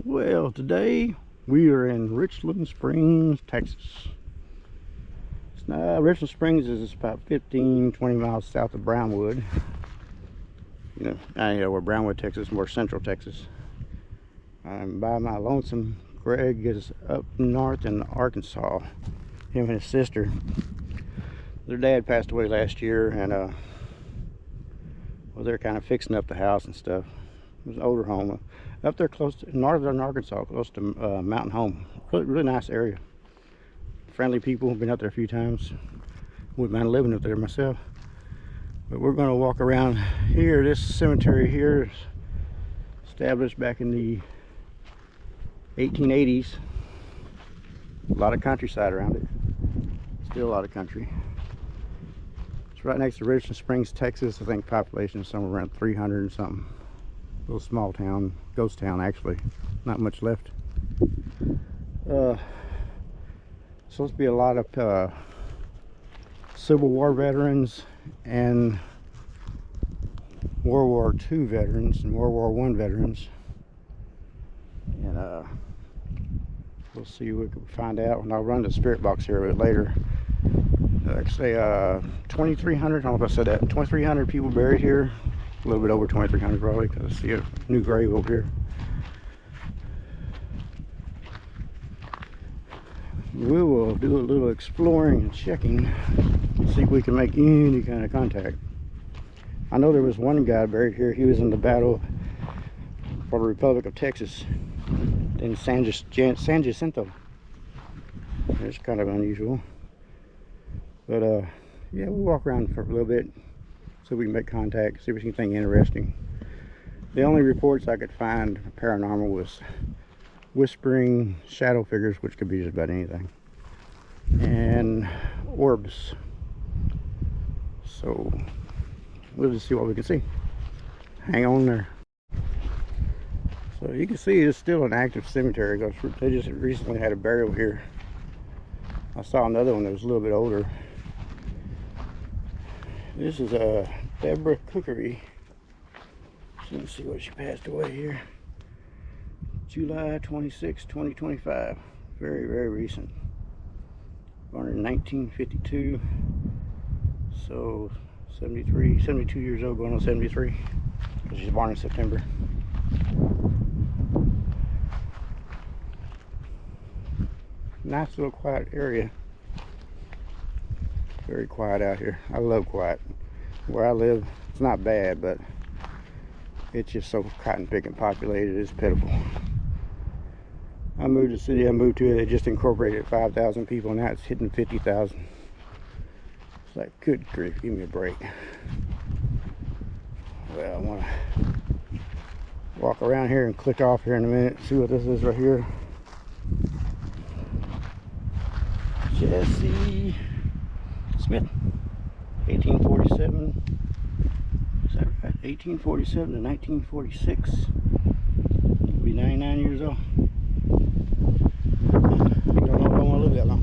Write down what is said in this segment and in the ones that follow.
Well, today we are in Richland Springs, Texas. Richland Springs is about 15-20 miles south of Brownwood. I know where Brownwood, Texas, more central Texas. I'm by my lonesome. Greg is up north in Arkansas. Him and his sister. Their dad passed away last year, and well, they're kind of fixing up the house and stuff. It was an older home up there close to northern Arkansas, close to Mountain Home. Really nice area. Friendly people. Been up there a few times. Wouldn't mind living up there myself. But we're going to walk around here. This cemetery here is established back in the 1880s. A lot of countryside around it. Still a lot of country. It's right next to Richland Springs, Texas. I think population is somewhere around 300 and something. Little small town, ghost town actually. Not much left. Supposed to be a lot of Civil War veterans and World War II veterans and World War I veterans. And we'll see what we can find out. And I'll run the spirit box here a bit later. Actually, 2,300, I don't know if I said that, 2,300 people buried here. A little bit over 2,300 probably, because I see a new grave over here. We will do a little exploring and checking, see if we can make any kind of contact. I know there was one guy buried here. He was in the battle for the Republic of Texas in San Jacinto. It's kind of unusual. But yeah, we'll walk around for a little bit so we can make contact, see if there's anything interesting. The only reports I could find paranormal was whispering shadow figures, which could be just about anything, and orbs. So we'll just see what we can see. Hang on there. So you can see it's still an active cemetery. They just recently had a burial here. I saw another one that was a little bit older. This is a Deborah Cookery. So let's see what she passed away here. July 26, 2025. Very, very recent. Born in 1952. So 72 years old, going on 73. She's born in September. Nice little quiet area. Very quiet out here. I love quiet. Where I live, it's not bad, but it's just so cotton picking populated, it's pitiful. I moved to the city I moved to, they just incorporated 5,000 people, now it's hitting 50,000. It's like, good grief, give me a break. Well, I want to walk around here and click off here in a minute, see what this is right here. Jesse Smith, 1847. Is that right? 1847 to 1946. He'll be 99 years old. Don't know if I want to live that long.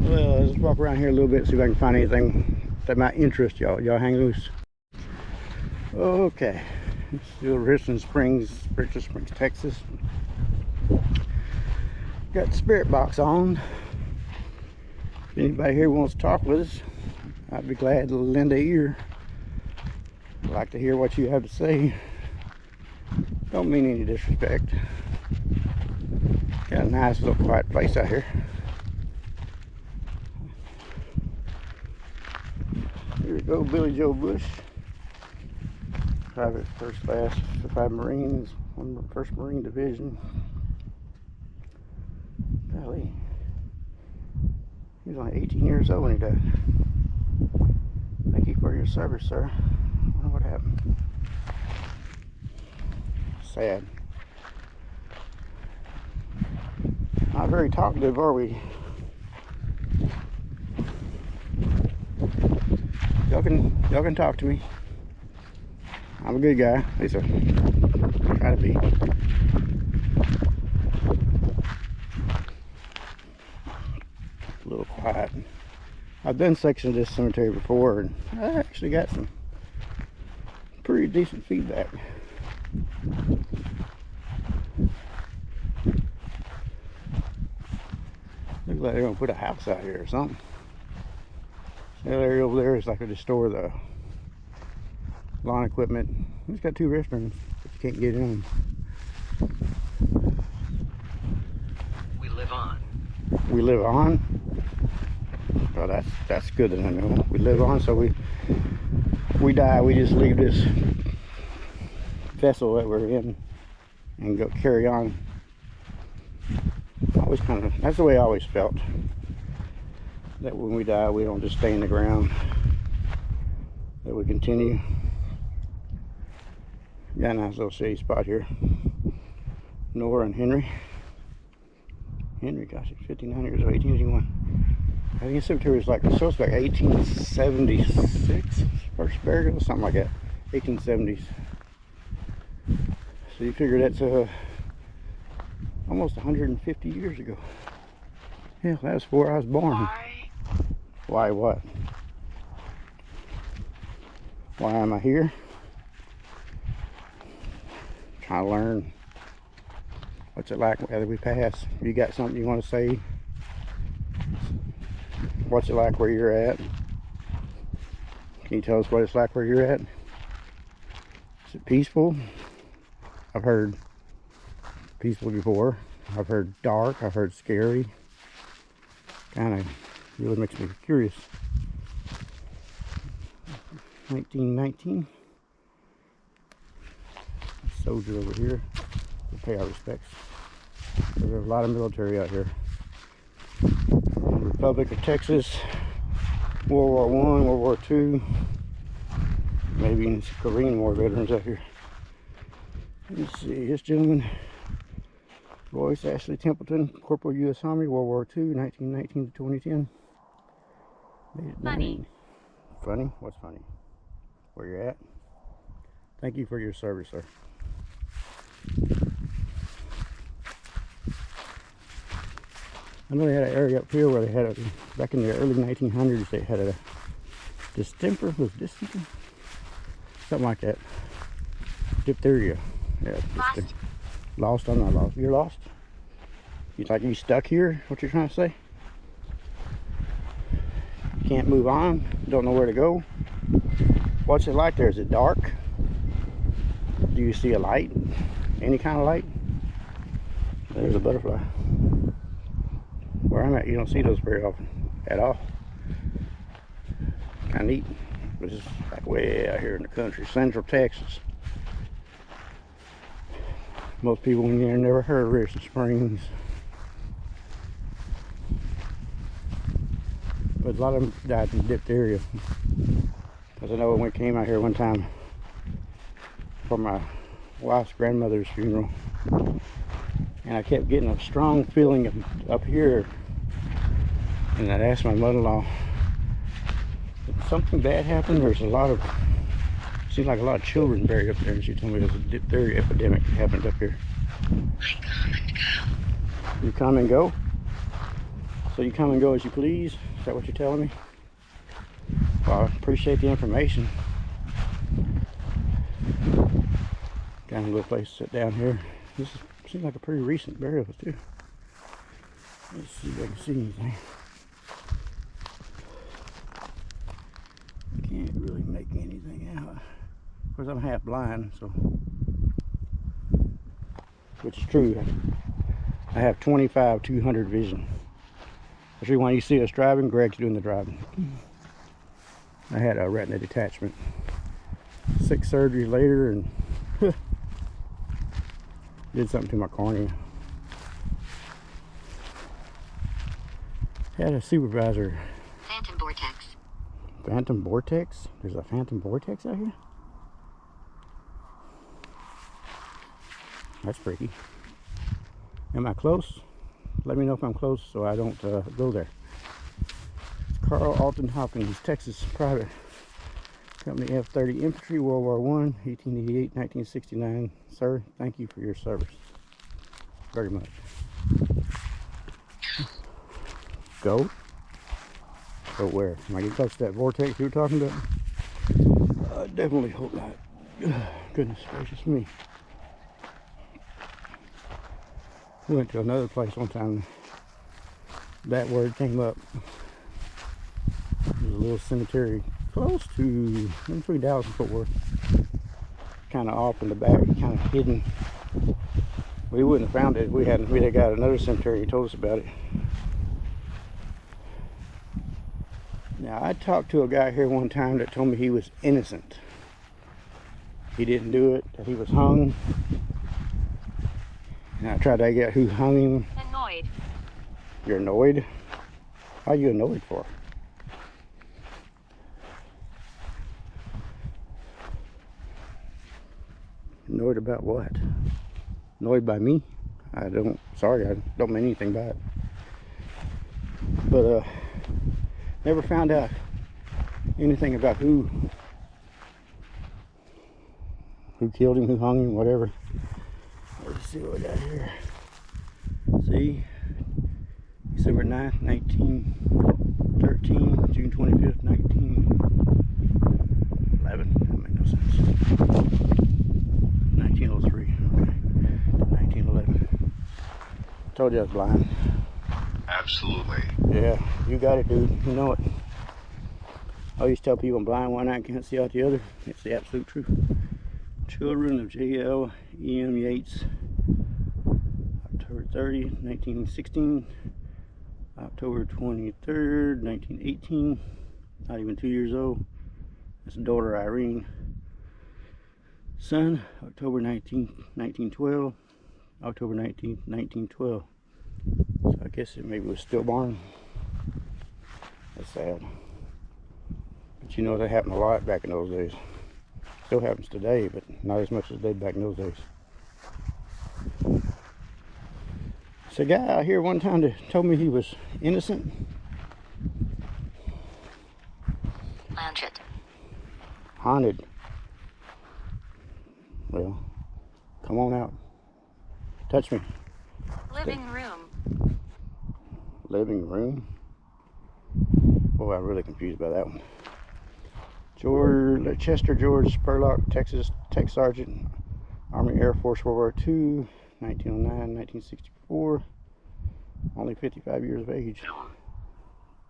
Well, let's walk around here a little bit, see if I can find anything that might interest y'all. Y'all hang loose. Okay. It's still Richland Springs, Texas. Got the spirit box on. If anybody here wants to talk with us, I'd be glad to lend an ear. I'd like to hear what you have to say. Don't mean any disrespect. Got a nice little quiet place out here. Here we go, Billy Joe Bush. Private first class, 5 Marines, 1st Marine Division. Golly. He was only 18 years old when he died. Thank you for your service, sir. I wonder what happened. Sad. Not very talkative, are we? Y'all can talk to me. I'm a good guy. At least I try to be. A little quiet. I've done sections of this cemetery before, and I actually got some pretty decent feedback. Looks like they're gonna put a house out here or something. That area over there is like to store the lawn equipment. It's got 2 restrooms, but you can't get in them. We live on. We live on? Well, that's good to know. We live on, so we die, we just leave this vessel that we're in and go carry on. Always kind of, that's the way I always felt. That when we die, we don't just stay in the ground. That we continue. Got a nice little shady spot here. Nora and Henry. Henry, gosh, he's 59 years old, 1881. I think the cemetery was like, so it's like 1876, first burial, something like that. 1870s. So you figure that's almost 150 years ago. Yeah, that's before I was born. Why what? Why am I here? Trying to learn. What's it like whether we pass? You got something you want to say? What's it like where you're at? Can you tell us what it's like where you're at? Is it peaceful? I've heard peaceful before. I've heard dark. I've heard scary. Kind of really makes me curious. 1919. Soldier over here. We pay our respects. There's a lot of military out here. Republic of Texas, World War I, World War II, maybe even some Korean War veterans out here. Let's see, this gentleman, Royce Ashley Templeton, Corporal U.S. Army, World War II, 1919 to 2010. Funny. Funny? What's funny? Where you're at? Thank you for your service, sir. I know they had an area up here where they had back in the early 1900s, they had a distemper, something like that. Diphtheria. Yeah. Lost. Lost? I'm not lost. You're lost? You stuck here? What you're trying to say? You can't move on? Don't know where to go? What's it like there? Is it dark? Do you see a light? Any kind of light? There's a butterfly. Where I'm at, you don't see those very often at all. Kind of neat. This is like way out here in the country, Central Texas. Most people in there never heard of Richland Springs. But a lot of them died from diphtheria. Because I know when we came out here one time for my wife's grandmother's funeral, and I kept getting a strong feeling up here, and I'd asked my mother-in-law, did something bad happen? There's a lot of, seems like a lot of children buried up there, and she told me there's a diphtheria epidemic that happened up here. You come and go? So you come and go as you please? Is that what you're telling me? Well, I appreciate the information. Got a little place to sit down here. This seems like a pretty recent burial too. Let's see if I can see anything. Can't really make anything out. Of course, I'm half blind, so, which is true. I have 25/200 vision. Actually, when you see us driving, Greg's doing the driving. I had a retina detachment. 6 surgeries later, and did something to my cornea. Had a supervisor. Phantom vortex. Phantom vortex? There's a phantom vortex out here? That's freaky. Am I close? Let me know if I'm close so I don't go there. It's Carl Alton Hopkins, Texas Private Company F-30 Infantry, World War I, 1888, 1969. Sir, thank you for your service. Very much. Go? Go where? Am I getting close to that vortex you were talking about? I definitely hope not. Goodness gracious me. We went to another place one time. That word came up. There's a little cemetery close to between Dallas and Fort Worth. Kind of off in the back, kind of hidden. We wouldn't have found it if we had got another cemetery. He told us about it. Now, I talked to a guy here one time that told me he was innocent. He didn't do it, that he was hung. And I tried to get who hung him. Annoyed. You're annoyed? How are you annoyed for? Annoyed about what? Annoyed by me? Sorry, I don't mean anything by it. But, never found out anything about who killed him, who hung him, whatever. Let's see what we got here. See? December 9th, 1913, June 25th, 1911. That made no sense. 1903. Okay. 1911. Told you I was blind. Absolutely. Yeah, you got it, dude. You know it. I used to tell people I'm blind one eye and can't see out the other. It's the absolute truth. Children of J.L. E.M. Yates. October 30th, 1916. October 23rd, 1918. Not even 2 years old. That's daughter Irene. Son, October 19th, 1912. October 19th, 1912. So I guess it maybe was stillborn. That's sad. But you know, that happened a lot back in those days. Still happens today, but not as much as it did back in those days. There's a guy out here one time that told me he was innocent. Blanchett. Haunted. Well, come on out. Touch me. Living room. Living room? Boy, I'm really confused by that one. Chester George Spurlock, Texas Tech Sergeant, Army Air Force, World War II, 1909, 1964. Only 55 years of age.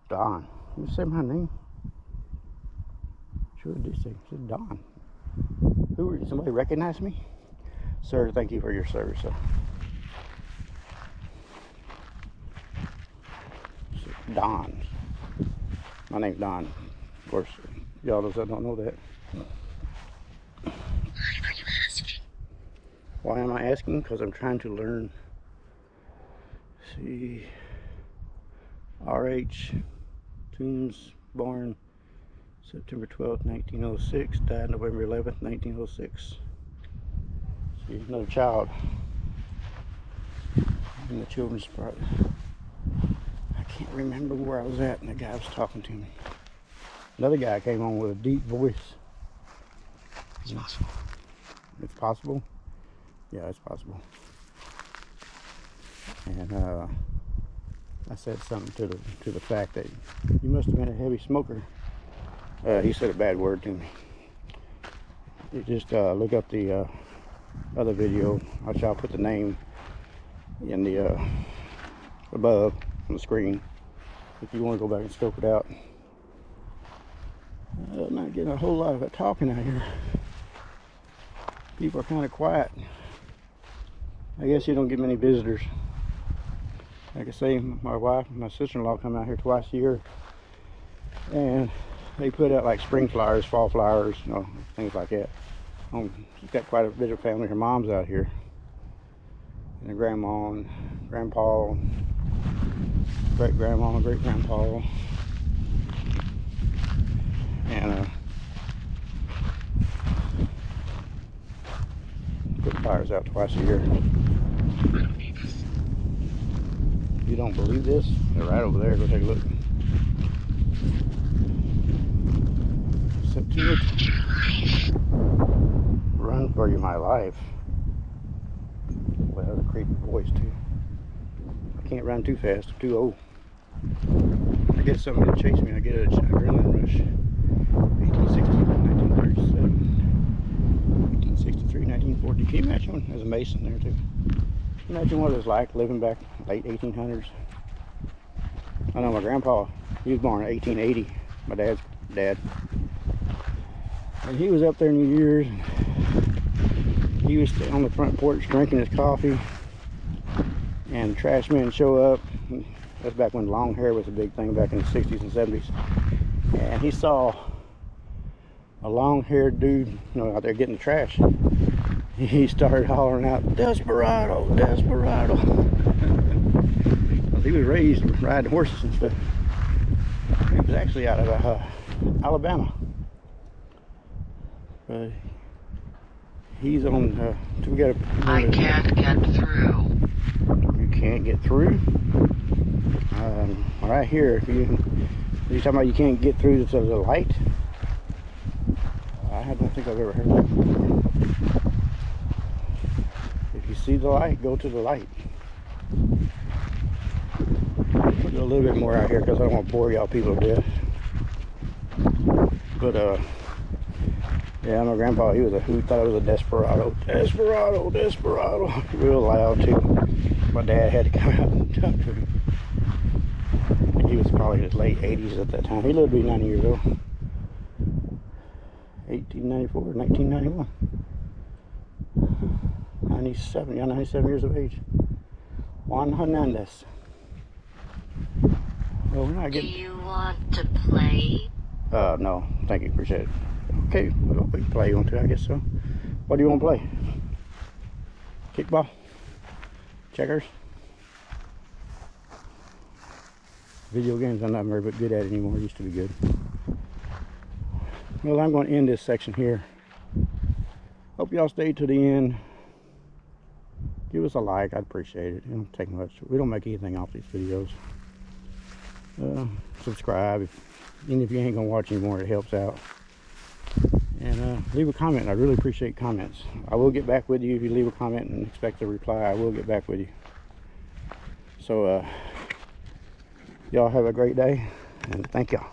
Don. You say my name? Sure did say. It said Don. Who are you? Somebody recognize me? Sir, thank you for your service, sir. Don. My name's Don. Of course, y'all don't know that. Why am I asking? Because I'm trying to learn. See, R.H. Toombs, born September 12th, 1906, died November 11th, 1906. See, another child in the children's part. I can't remember where I was at, and the guy was talking to me. Another guy came on with a deep voice. It's possible. It's possible? Yeah, it's possible. And I said something to the fact that you must have been a heavy smoker. He said a bad word to me. You just look up the other video. I'll put the name in the above on the screen if you want to go back and scope it out. I'm not getting a whole lot of it talking out here. People are kind of quiet. I guess you don't get many visitors. Like I say, my wife and my sister-in-law come out here twice a year, and they put out like spring flowers, fall flowers, you know, things like that. She's got quite a bit of family. Her mom's out here, and her grandma and grandpa, great grandma and great grandpa, and put fires out twice a year. You don't believe this? They're right over there. Go take a look. September. Run for my life. Well, that's a creepy voice too. I can't run too fast. I'm too old. I get something to chase me. I get an adrenaline rush. 1860, 1937. 1940. Can you imagine? There's a mason there too. Can you imagine what it was like living back late 1800s? I know my grandpa, he was born in 1880, my dad's dad. And he was up there New Year's. He was on the front porch drinking his coffee. And the trash men show up. That's back when long hair was a big thing back in the 60s and 70s. And he saw a long-haired dude, out there getting the trash. He started hollering out, "Desperado, desperado." He was raised riding horses and stuff. He was actually out of Alabama. But he's on, we got I can't get through. You can't get through? Right here, if you're talking about you can't get through to the light? I don't think I've ever heard that before. If you see the light, go to the light. Put a little bit more out here because I don't want to bore y'all people to death. But yeah, my grandpa, he was who thought it was a desperado. Desperado, desperado. Real loud too. My dad had to come out and talk to him. He was probably in his late 80s at that time. He lived to be 90 years old. 1894, 1991. 97, yeah, 97 years of age. Juan Hernandez. Well, we're not Do getting... you want to play? No, thank you, appreciate it. Okay, well, we can play you want to, I guess so. What do you want to play? Kickball? Checkers? Video games I'm not very good at anymore. Used to be good. Well, I'm going to end this section here. Hope y'all stayed to the end. Give us a like. I'd appreciate it. It don't take much. We don't make anything off these videos. Subscribe. Even if you ain't going to watch anymore, it helps out. And leave a comment. I really appreciate comments. I will get back with you. If you leave a comment and expect a reply, I will get back with you. So, y'all have a great day, and thank y'all.